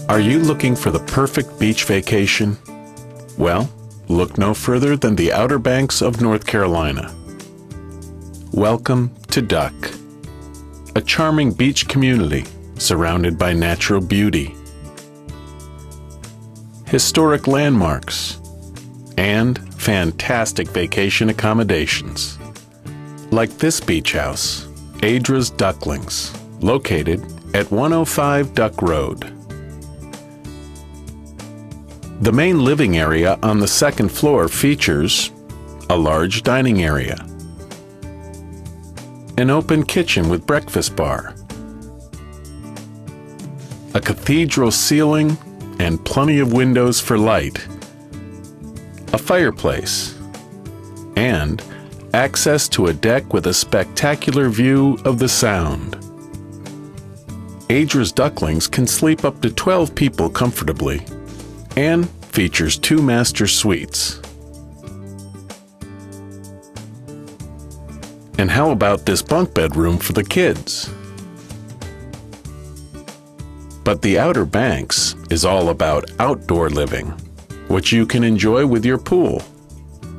Are you looking for the perfect beach vacation? Well, look no further than the Outer Banks of North Carolina. Welcome to Duck, a charming beach community surrounded by natural beauty, historic landmarks, and fantastic vacation accommodations. Like this beach house, Adra's Ducklings, located at 105 Duck Road. The main living area on the second floor features a large dining area, an open kitchen with breakfast bar, a cathedral ceiling and plenty of windows for light, a fireplace, and access to a deck with a spectacular view of the Sound. Adra's Ducklings can sleep up to 12 people comfortably and features 2 master suites. And how about this bunk bedroom for the kids? But the Outer Banks is all about outdoor living, which you can enjoy with your pool,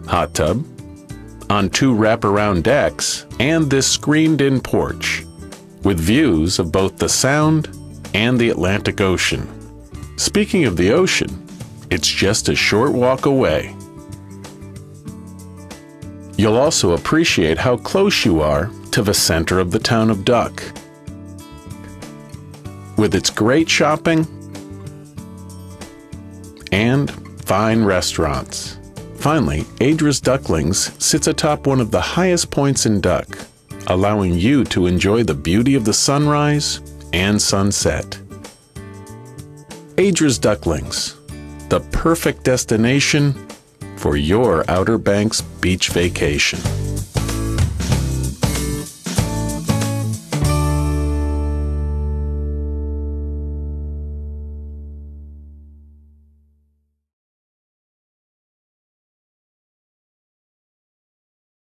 hot tub, on 2 wraparound decks, and this screened-in porch, with views of both the Sound and the Atlantic Ocean. Speaking of the ocean, it's just a short walk away. You'll also appreciate how close you are to the center of the town of Duck. With its great shopping and fine restaurants. Finally, Adra's Ducklings sits atop one of the highest points in Duck, allowing you to enjoy the beauty of the sunrise and sunset. Adra's Ducklings, the perfect destination for your Outer Banks beach vacation.